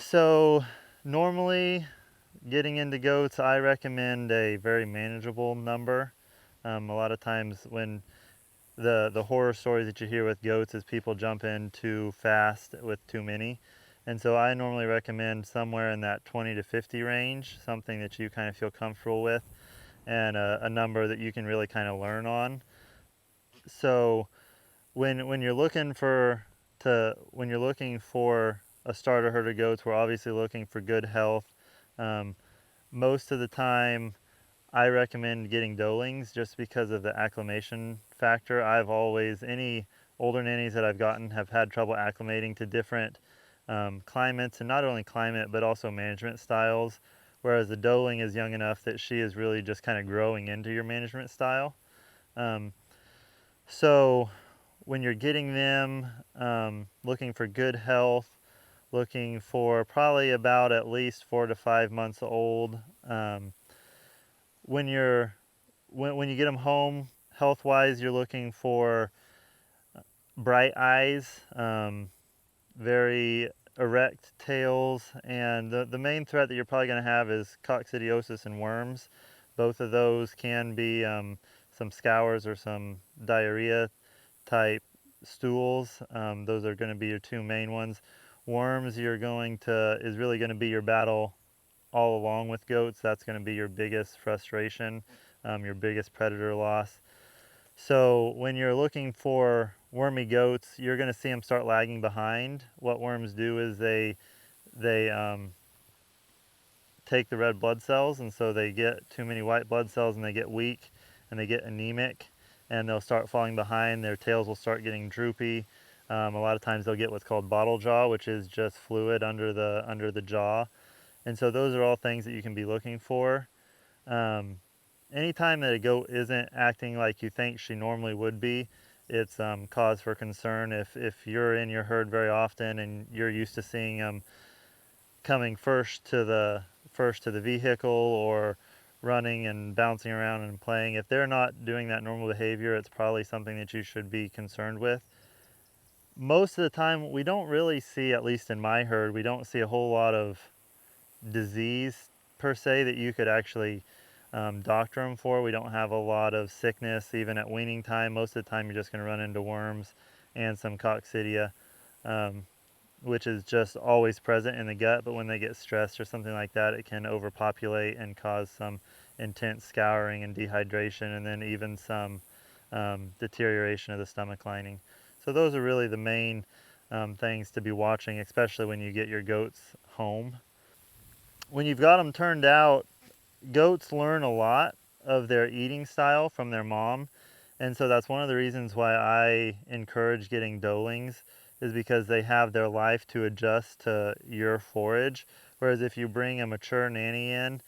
So normally getting into goats, I recommend a very manageable number. A lot of times when the horror stories that you hear with goats is people jump in too fast with too many. And so I normally recommend somewhere in that 20 to 50 range, something that you kind of feel comfortable with, and a number that you can really kind of learn on. So when you're looking for when you're looking for a starter herd of goats, we're obviously looking for good health. Um, Most of the time, I recommend getting doelings just because of the acclimation factor. Any older nannies that I've gotten have had trouble acclimating to different climates, and not only climate but also management styles. Whereas the doeling is young enough that she is really just kind of growing into your management style. Um, so when you're getting them, looking for good health, looking for probably about at least 4 to 5 months old. When you're when you get them home, health wise, you're looking for bright eyes, very erect tails, and the main threat that you're probably going to have is coccidiosis and worms. Both of those can be some scours or some diarrhea type stools. Those are going to be your two main ones. Worms is really going to be your battle all along with goats. That's going to be your biggest frustration, your biggest predator loss. So when you're looking for wormy goats, you're going to see them start lagging behind. What worms do is they take the red blood cells, and so they get too many white blood cells and they get weak and they get anemic, and they'll start falling behind. Their tails will start getting droopy. A lot of times they'll get what's called bottle jaw, which is just fluid under the jaw. And so those are all things that you can be looking for. Um, Anytime that a goat isn't acting like you think she normally would be, it's cause for concern. If you're in your herd very often and you're used to seeing them coming first to the vehicle or running and bouncing around and playing, if they're not doing that normal behavior, it's probably something that you should be concerned with. Most of the time, we don't really see, at least in my herd, we don't see a whole lot of disease per se that you could actually doctor them for. We don't have a lot of sickness even at weaning time. Most of the time you're just going to run into worms and some coccidia, um, which is just always present in the gut, but when they get stressed or something like that, it can overpopulate and cause some intense scouring and dehydration, and then even some deterioration of the stomach lining. So those are really the main things to be watching, especially when you get your goats home. When you've got them turned out, goats learn a lot of their eating style from their mom, and so that's one of the reasons why I encourage getting doelings, is because they have their life to adjust to your forage. Whereas if you bring a mature nanny in,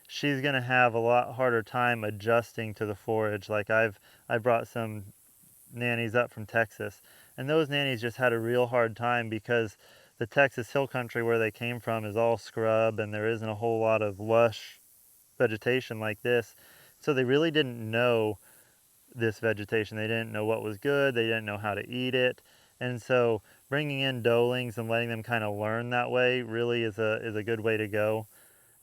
she's going to have a lot harder time adjusting to the forage. Like I brought some nannies up from Texas, and those nannies just had a real hard time because the Texas hill country where they came from is all scrub and there isn't a whole lot of lush vegetation like this. So they really didn't know this vegetation. They didn't know what was good. They didn't know how to eat it. And so bringing in doelings and letting them kind of learn that way really is a good way to go.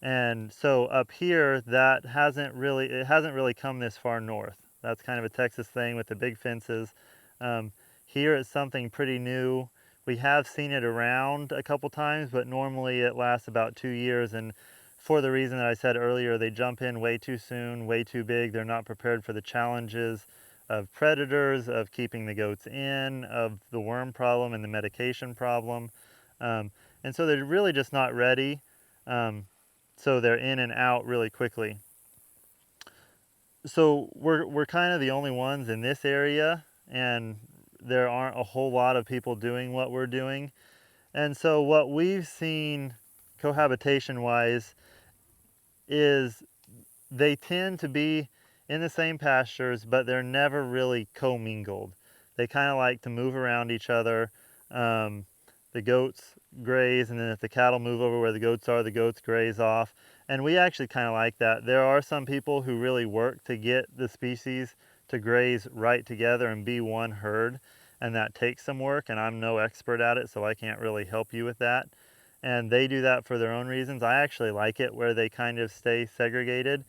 And so up here, it hasn't really come this far north. That's kind of a Texas thing with the big fences. Here it's something pretty new. We have seen it around a couple times, but normally it lasts about 2 years. And for the reason that I said earlier, they jump in way too soon, way too big. They're not prepared for the challenges of predators, of keeping the goats in, of the worm problem and the medication problem. And so they're really just not ready. So they're in and out really quickly. So we're kind of the only ones in this area, and there aren't a whole lot of people doing what we're doing. And so what we've seen cohabitation wise is they tend to be in the same pastures, but they're never really commingled. They kind of like to move around each other. The goats graze, and then if the cattle move over where the goats graze off. And we actually kind of like that. There are some people who really work to get the species to graze right together and be one herd, and that takes some work, and I'm no expert at it, so I can't really help you with that. and they do that for their own reasons. I actually like it where they kind of stay segregated,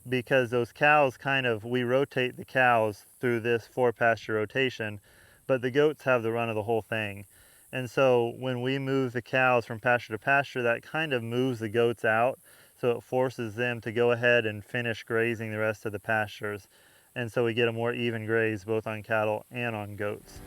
because those cows we rotate the cows through this 4-pasture rotation, but the goats have the run of the whole thing. And so when we move the cows from pasture to pasture, that kind of moves the goats out, so it forces them to go ahead and finish grazing the rest of the pastures. And so we get a more even graze both on cattle and on goats.